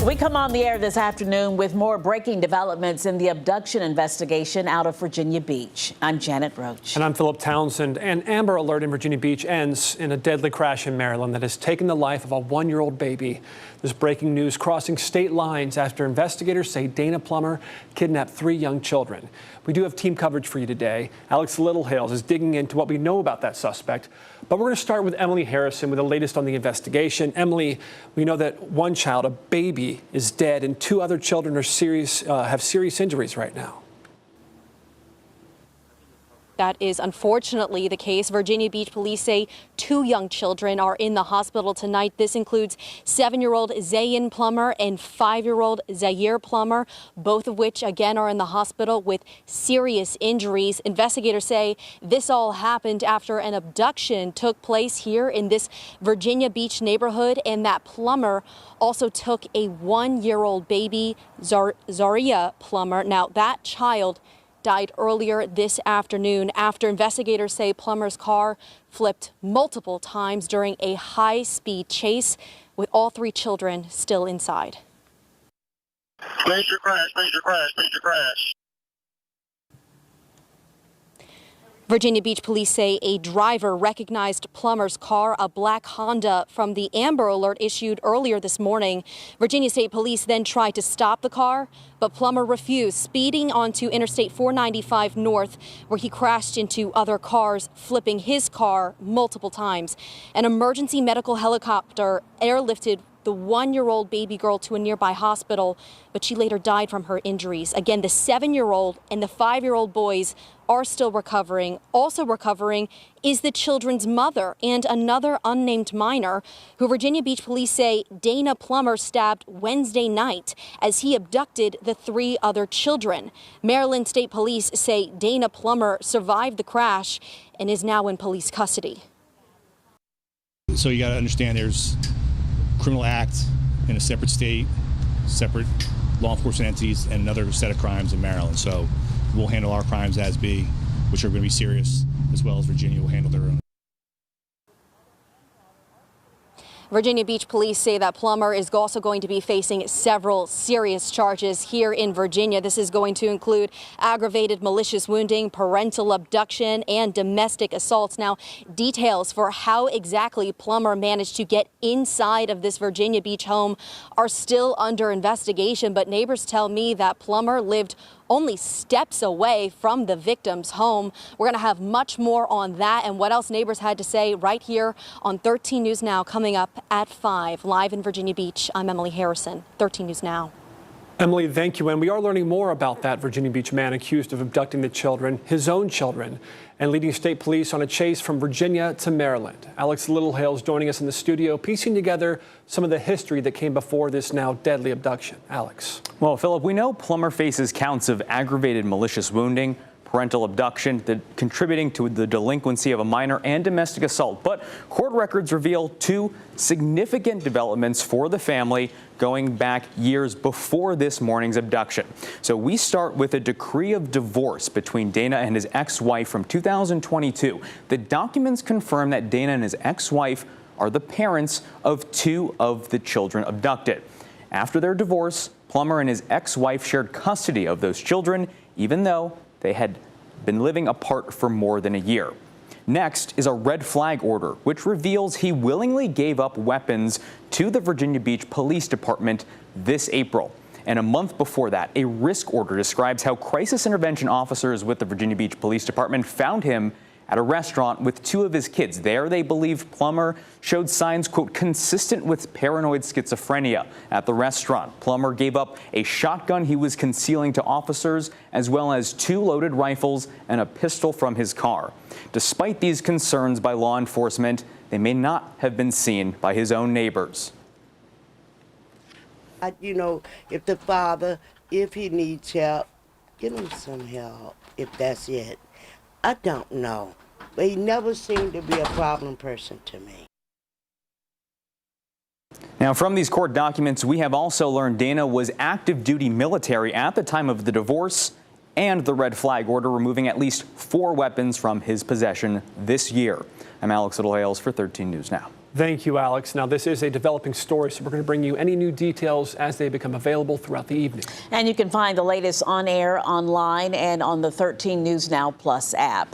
We come on the air this afternoon with more breaking developments in the abduction investigation out of Virginia Beach. I'm Janet Roach. And I'm Philip Townsend. An Amber Alert in Virginia Beach ends in a deadly crash in Maryland that has taken the life of a one-year-old baby. This breaking news crossing state lines after investigators say Dana Plummer kidnapped 3 young children. We do have team coverage for you today. Alex Littlehales is digging into what we know about that suspect. But we're going to start with Emily Harrison with the latest on the investigation. Emily, we know that one child, a baby, is dead and 2 other children are have serious injuries right now. That is unfortunately the case. Virginia Beach police say 2 young children are in the hospital tonight. This includes 7-year-old Zayn Plummer and 5-year-old Zaire Plummer, both of which again are in the hospital with serious injuries. Investigators say this all happened after an abduction took place here in this Virginia Beach neighborhood, and that Plummer also took a 1-year-old baby, Zaria Plummer. Now that child died earlier this afternoon after investigators say Plummer's car flipped multiple times during a high-speed chase, with all 3 children still inside. Major crash, major crash, major crash. Virginia Beach police say a driver recognized Plummer's car, a black Honda, from the Amber Alert issued earlier this morning. Virginia State Police then tried to stop the car, but Plummer refused, speeding onto Interstate 495 North, where he crashed into other cars, flipping his car multiple times. An emergency medical helicopter airlifted the 1-year-old baby girl to a nearby hospital, but she later died from her injuries. Again, the 7-year-old and the 5-year-old boys are still recovering. Also recovering is the children's mother and another unnamed minor who Virginia Beach police say Dana Plummer stabbed Wednesday night as he abducted the 3 other children. Maryland State Police say Dana Plummer survived the crash and is now in police custody. So you got to understand there's criminal act in a separate state, separate law enforcement entities, and another set of crimes in Maryland. So we'll handle our crimes as be, which are going to be serious, as well as Virginia will handle their own. Virginia Beach police say that Plummer is also going to be facing several serious charges here in Virginia. This is going to include aggravated malicious wounding, parental abduction, and domestic assaults. Now, details for how exactly Plummer managed to get inside of this Virginia Beach home are still under investigation, but neighbors tell me that Plummer lived only steps away from the victim's home. We're going to have much more on that and what else neighbors had to say right here on 13 News Now, coming up at 5. Live in Virginia Beach, I'm Emily Harrison, 13 News Now. Emily, thank you. And we are learning more about that Virginia Beach man accused of abducting the children, his own children, and leading state police on a chase from Virginia to Maryland. Alex Littlehales joining us in the studio, piecing together some of the history that came before this now deadly abduction. Alex. Well, Philip, we know Plummer faces counts of aggravated malicious wounding, parental abduction, contributing to the delinquency of a minor, and domestic assault. But court records reveal 2 significant developments for the family going back years before this morning's abduction. So we start with a decree of divorce between Dana and his ex-wife from 2022. The documents confirm that Dana and his ex-wife are the parents of 2 of the children abducted. After their divorce, Plummer and his ex-wife shared custody of those children, even though they had been living apart for more than a year. Next is a red flag order, which reveals he willingly gave up weapons to the Virginia Beach Police Department this April. And a month before that, a risk order describes how crisis intervention officers with the Virginia Beach Police Department found him at a restaurant with 2 of his kids. There, they believe Plummer showed signs, quote, consistent with paranoid schizophrenia at the restaurant. Plummer gave up a shotgun he was concealing to officers, as well as 2 loaded rifles and a pistol from his car. Despite these concerns by law enforcement, they may not have been seen by his own neighbors. You know, if the father, if he needs help, give him some help, if that's it. I don't know, but he never seemed to be a problem person to me. Now, from these court documents, we have also learned Dana was active duty military at the time of the divorce and the red flag order, removing at least 4 weapons from his possession this year. I'm Alex Littlehales for 13 News Now. Thank you, Alex. Now, this is a developing story, so we're going to bring you any new details as they become available throughout the evening. And you can find the latest on air, online, and on the 13 News Now Plus app.